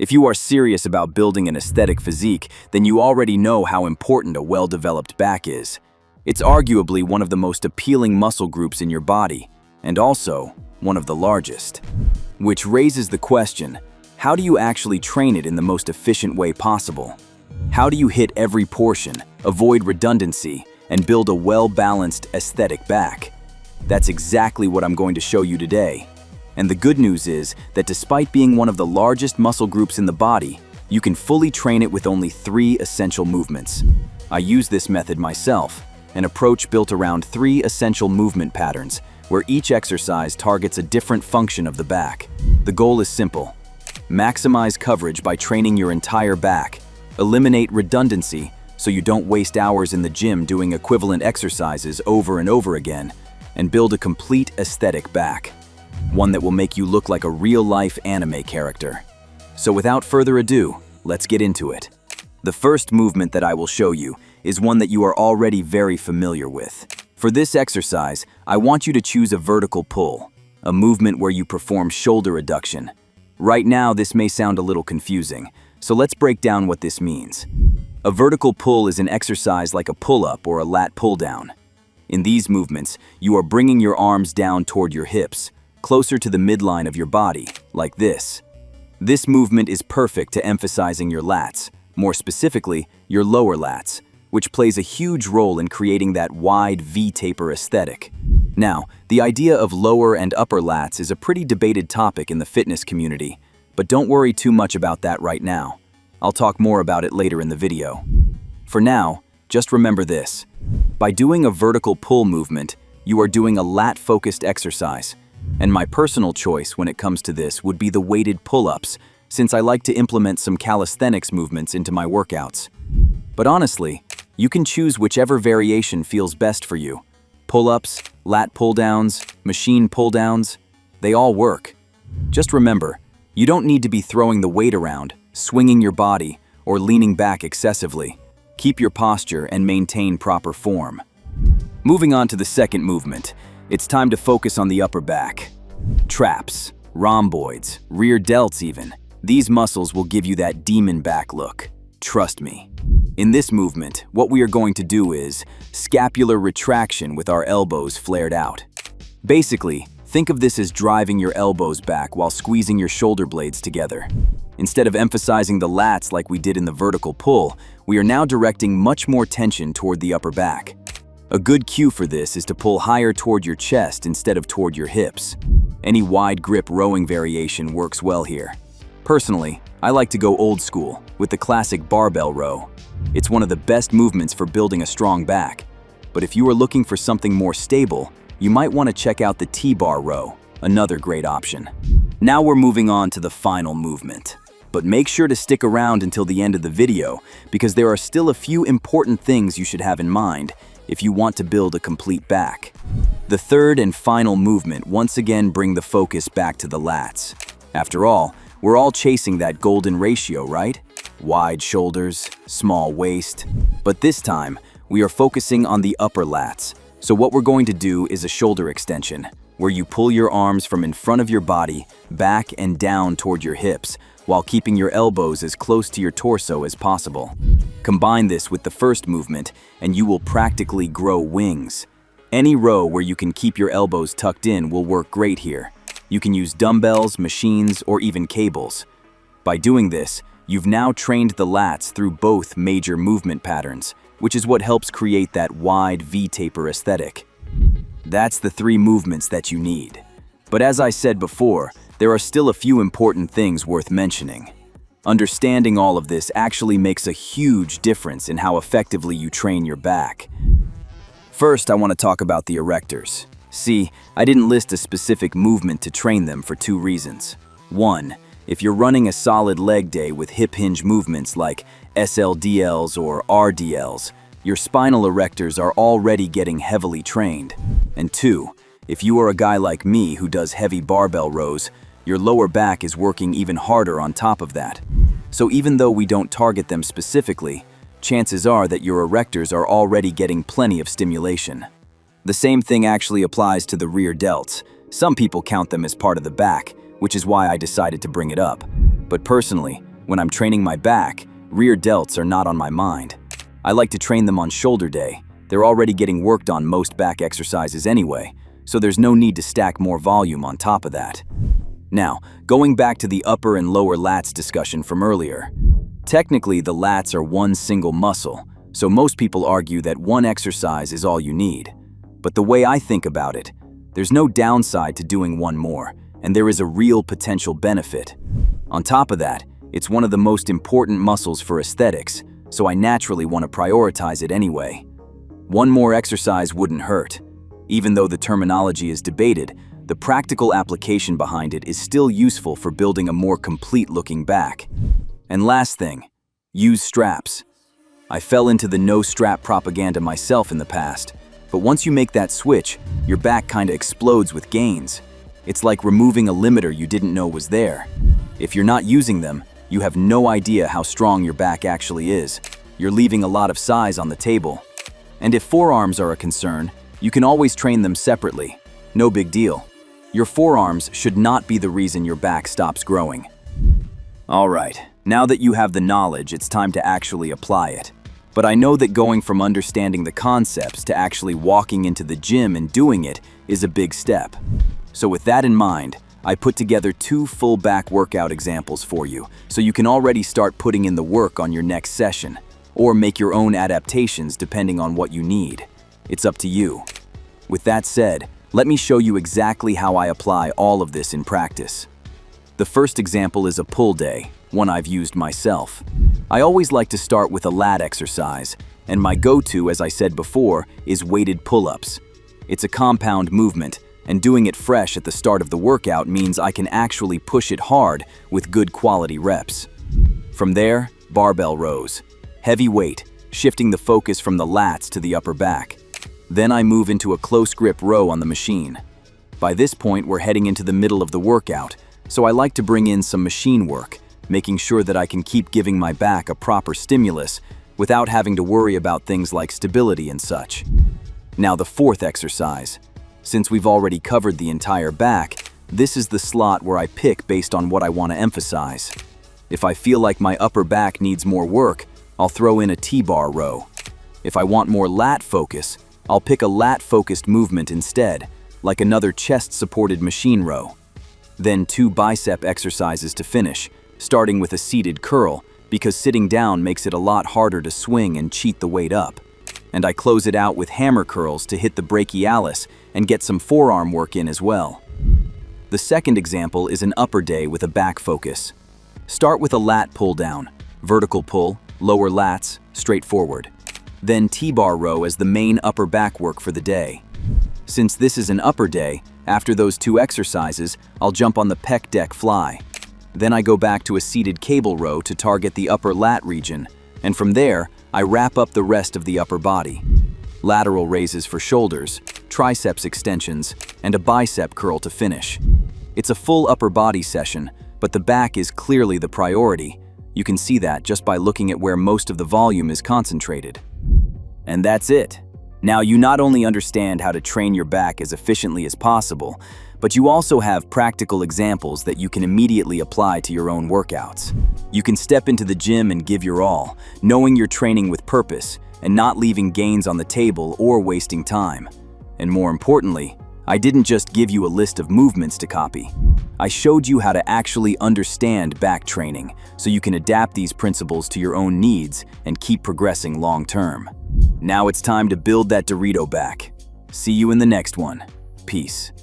If you are serious about building an aesthetic physique, then you already know how important a well-developed back is. It's arguably one of the most appealing muscle groups in your body, and also one of the largest. Which raises the question, how do you actually train it in the most efficient way possible? How do you hit every portion, avoid redundancy, and build a well-balanced aesthetic back? That's exactly what I'm going to show you today. And the good news is that despite being one of the largest muscle groups in the body, you can fully train it with only 3 essential movements. I use this method myself, an approach built around 3 essential movement patterns, where each exercise targets a different function of the back. The goal is simple. Maximize coverage by training your entire back. Eliminate redundancy so you don't waste hours in the gym doing equivalent exercises over and over again, and build a complete aesthetic back. One that will make you look like a real-life anime character. So without further ado, let's get into it. The first movement that I will show you is one that you are already very familiar with. For this exercise, I want you to choose a vertical pull, a movement where you perform shoulder adduction. Right now, this may sound a little confusing, so let's break down what this means. A vertical pull is an exercise like a pull-up or a lat pull-down. In these movements, you are bringing your arms down toward your hips, closer to the midline of your body, like this. This movement is perfect to emphasizing your lats, more specifically, your lower lats, which plays a huge role in creating that wide V-taper aesthetic. Now, the idea of lower and upper lats is a pretty debated topic in the fitness community, but don't worry too much about that right now. I'll talk more about it later in the video. For now, just remember this. By doing a vertical pull movement, you are doing a lat-focused exercise. And my personal choice when it comes to this would be the weighted pull-ups, since I like to implement some calisthenics movements into my workouts. But honestly, you can choose whichever variation feels best for you. Pull-ups, lat pull-downs, machine pull-downs, they all work. Just remember, you don't need to be throwing the weight around, swinging your body, or leaning back excessively. Keep your posture and maintain proper form. Moving on to the second movement, it's time to focus on the upper back. Traps, rhomboids, rear delts even. These muscles will give you that demon back look. Trust me. In this movement, what we are going to do is scapular retraction with our elbows flared out. Basically, think of this as driving your elbows back while squeezing your shoulder blades together. Instead of emphasizing the lats like we did in the vertical pull, we are now directing much more tension toward the upper back. A good cue for this is to pull higher toward your chest instead of toward your hips. Any wide grip rowing variation works well here. Personally, I like to go old school with the classic barbell row. It's one of the best movements for building a strong back. But if you are looking for something more stable, you might want to check out the T-bar row, another great option. Now we're moving on to the final movement. But make sure to stick around until the end of the video because there are still a few important things you should have in mind if you want to build a complete back. The third and final movement once again bring the focus back to the lats. After all, we're all chasing that golden ratio, right? Wide shoulders, small waist. But this time, we are focusing on the upper lats. So what we're going to do is a shoulder extension, where you pull your arms from in front of your body, back and down toward your hips, while keeping your elbows as close to your torso as possible. Combine this with the first movement, and you will practically grow wings. Any row where you can keep your elbows tucked in will work great here. You can use dumbbells, machines, or even cables. By doing this, you've now trained the lats through both major movement patterns, which is what helps create that wide V-taper aesthetic. That's the 3 movements that you need. But as I said before, there are still a few important things worth mentioning. Understanding all of this actually makes a huge difference in how effectively you train your back. First, I want to talk about the erectors. See, I didn't list a specific movement to train them for 2 reasons. 1, if you're running a solid leg day with hip hinge movements like SLDLs or RDLs, your spinal erectors are already getting heavily trained. And 2, if you are a guy like me who does heavy barbell rows, your lower back is working even harder on top of that. So even though we don't target them specifically, chances are that your erectors are already getting plenty of stimulation. The same thing actually applies to the rear delts. Some people count them as part of the back, which is why I decided to bring it up. But personally, When I'm training my back, rear delts are not on my mind. I like to train them on shoulder day. They're already getting worked on most back exercises anyway, so there's no need to stack more volume on top of that. Now, going back to the upper and lower lats discussion from earlier. Technically, the lats are one single muscle, so most people argue that one exercise is all you need. But the way I think about it, there's no downside to doing one more, and there is a real potential benefit. On top of that, it's one of the most important muscles for aesthetics, so I naturally want to prioritize it anyway. One more exercise wouldn't hurt. Even though the terminology is debated, the practical application behind it is still useful for building a more complete-looking back. And last thing, use straps. I fell into the no-strap propaganda myself in the past, but once you make that switch, your back kinda explodes with gains. It's like removing a limiter you didn't know was there. If you're not using them, you have no idea how strong your back actually is. You're leaving a lot of size on the table. And if forearms are a concern, you can always train them separately. No big deal. Your forearms should not be the reason your back stops growing. All right, now that you have the knowledge, it's time to actually apply it. But I know that going from understanding the concepts to actually walking into the gym and doing it is a big step. So with that in mind, I put together 2 full back workout examples for you, so you can already start putting in the work on your next session, or make your own adaptations depending on what you need. It's up to you. With that said, let me show you exactly how I apply all of this in practice. The first example is a pull day, one I've used myself. I always like to start with a lat exercise, and my go-to, as I said before, is weighted pull-ups. It's a compound movement, and doing it fresh at the start of the workout means I can actually push it hard with good quality reps. From there, barbell rows. Heavy weight, shifting the focus from the lats to the upper back. Then I move into a close grip row on the machine. By this point, we're heading into the middle of the workout, so I like to bring in some machine work, making sure that I can keep giving my back a proper stimulus without having to worry about things like stability and such. Now the fourth exercise. Since we've already covered the entire back, this is the slot where I pick based on what I want to emphasize. If I feel like my upper back needs more work, I'll throw in a T-bar row. If I want more lat focus, I'll pick a lat-focused movement instead, like another chest-supported machine row. Then 2 bicep exercises to finish, starting with a seated curl, because sitting down makes it a lot harder to swing and cheat the weight up. And I close it out with hammer curls to hit the brachialis and get some forearm work in as well. The second example is an upper day with a back focus. Start with a lat pull down, vertical pull, lower lats, straight forward. Then T-bar row as the main upper back work for the day. Since this is an upper day, after those 2 exercises, I'll jump on the pec deck fly. Then I go back to a seated cable row to target the upper lat region, and from there, I wrap up the rest of the upper body. Lateral raises for shoulders, triceps extensions, and a bicep curl to finish. It's a full upper body session, but the back is clearly the priority. You can see that just by looking at where most of the volume is concentrated. And that's it. Now you not only understand how to train your back as efficiently as possible, but you also have practical examples that you can immediately apply to your own workouts. You can step into the gym and give your all, knowing you're training with purpose and not leaving gains on the table or wasting time. And more importantly, I didn't just give you a list of movements to copy. I showed you how to actually understand back training so you can adapt these principles to your own needs and keep progressing long term. Now it's time to build that Dorito back. See you in the next one. Peace.